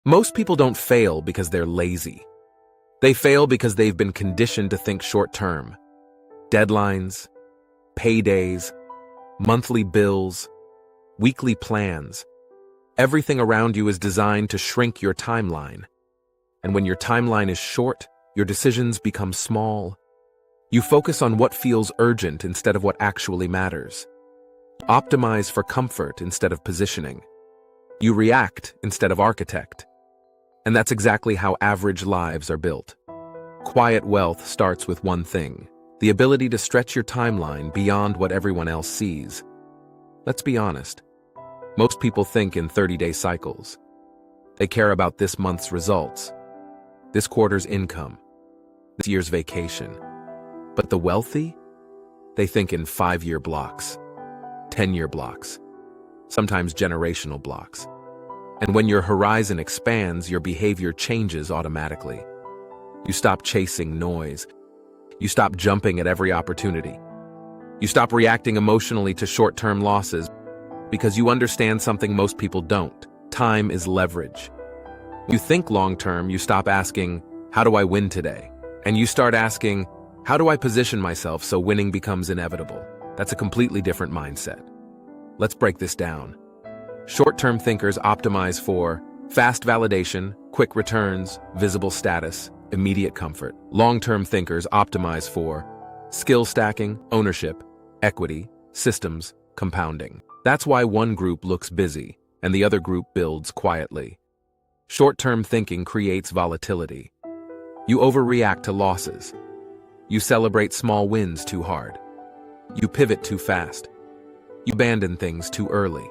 Most people don't fail because they're lazy. They fail because they've been conditioned to think short-term. Deadlines, paydays, monthly bills, weekly plans. Everything around you is designed to shrink your timeline. And when your timeline is short, your decisions become small. You focus on what feels urgent instead of what actually matters. Optimize for comfort instead of positioning. You react instead of architect. And that's exactly how average lives are built. Quiet wealth starts with one thing: the ability to stretch your timeline beyond what everyone else sees. Let's be honest. Most people think in 30-day cycles. They care about this month's results, this quarter's income, this year's vacation. But the wealthy? They think in 5-year blocks, 10-year blocks, sometimes generational blocks. And when your horizon expands, your behavior changes automatically. You stop chasing noise. You stop jumping at every opportunity. You stop reacting emotionally to short-term losses because you understand something most people don't. Time is leverage. When you think long-term, you stop asking, "How do I win today?" And you start asking, "How do I position myself so winning becomes inevitable?" That's a completely different mindset. Let's break this down. Short-term thinkers optimize for fast validation, quick returns, visible status, immediate comfort. Long-term thinkers optimize for skill stacking, ownership, equity, systems, compounding. That's why one group looks busy and the other group builds quietly. Short-term thinking creates volatility. You overreact to losses. You celebrate small wins too hard. You pivot too fast. You abandon things too early.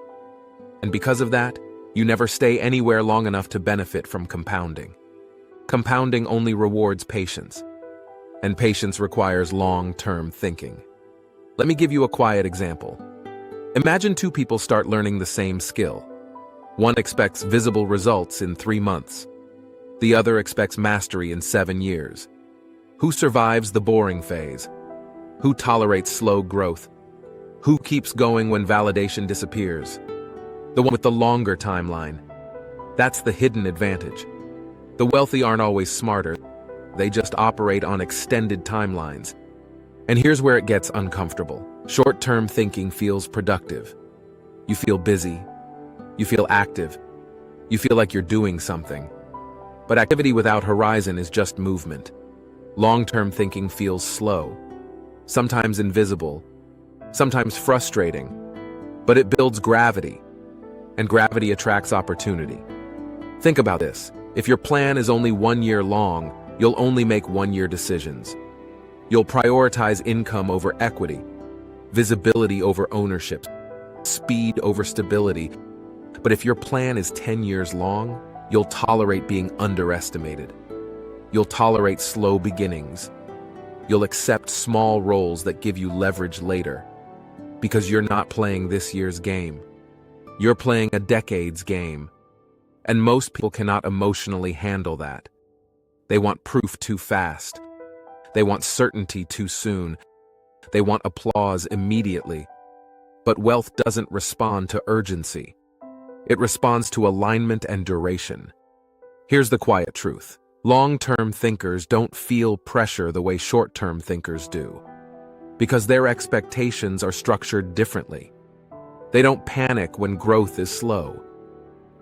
And because of that, you never stay anywhere long enough to benefit from compounding. Compounding only rewards patience, and patience requires long-term thinking. Let me give you a quiet example. Imagine two people start learning the same skill. One expects visible results in 3 months. The other expects mastery in 7 years. Who survives the boring phase? Who tolerates slow growth? Who keeps going when validation disappears? The one with the longer timeline. That's the hidden advantage. The wealthy aren't always smarter. They just operate on extended timelines. And here's where it gets uncomfortable. Short-term thinking feels productive. You feel busy. You feel active. You feel like you're doing something. But activity without horizon is just movement. Long-term thinking feels slow, sometimes invisible, sometimes frustrating, but it builds gravity. And gravity attracts opportunity. Think about this. If your plan is only 1 year long, you'll only make 1-year decisions. You'll prioritize income over equity, visibility over ownership, speed over stability. But if your plan is 10 years long, you'll tolerate being underestimated. You'll tolerate slow beginnings. You'll accept small roles that give you leverage later. Because you're not playing this year's game. You're playing a decade's game. And most people cannot emotionally handle that. They want proof too fast. They want certainty too soon. They want applause immediately. But wealth doesn't respond to urgency. It responds to alignment and duration. Here's the quiet truth. Long-term thinkers don't feel pressure the way short-term thinkers do. Because their expectations are structured differently. They don't panic when growth is slow.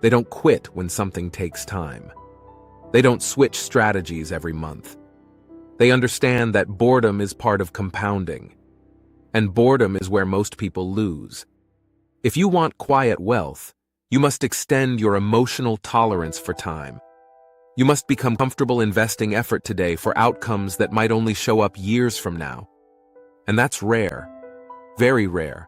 They don't quit when something takes time. They don't switch strategies every month. They understand that boredom is part of compounding. And boredom is where most people lose. If you want quiet wealth, you must extend your emotional tolerance for time. You must become comfortable investing effort today for outcomes that might only show up years from now. And that's rare. Very rare.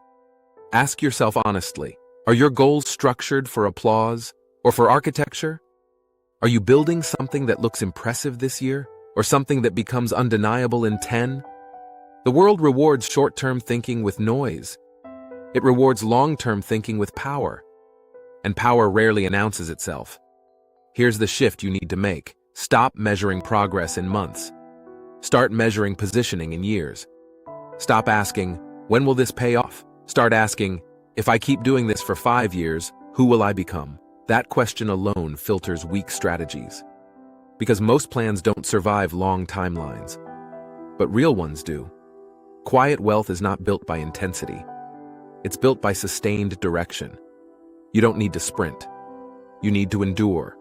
Ask yourself honestly, are your goals structured for applause or for architecture? Are you building something that looks impressive this year or something that becomes undeniable in 10? The world rewards short-term thinking with noise. It rewards long-term thinking with power. And power rarely announces itself. Here's the shift you need to make. Stop measuring progress in months. Start measuring positioning in years. Stop asking, when will this pay off? Start asking, if I keep doing this for 5 years, who will I become? That question alone filters weak strategies. Because most plans don't survive long timelines. But real ones do. Quiet wealth is not built by intensity. It's built by sustained direction. You don't need to sprint. You need to endure.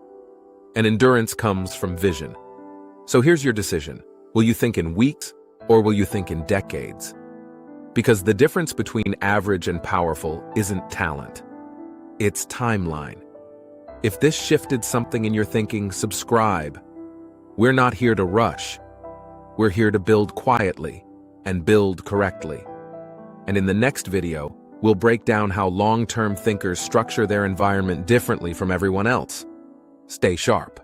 And endurance comes from vision. So here's your decision. Will you think in weeks, or will you think in decades? Because the difference between average and powerful isn't talent. It's timeline. If this shifted something in your thinking, subscribe. We're not here to rush. We're here to build quietly and build correctly. And in the next video, we'll break down how long-term thinkers structure their environment differently from everyone else. Stay sharp.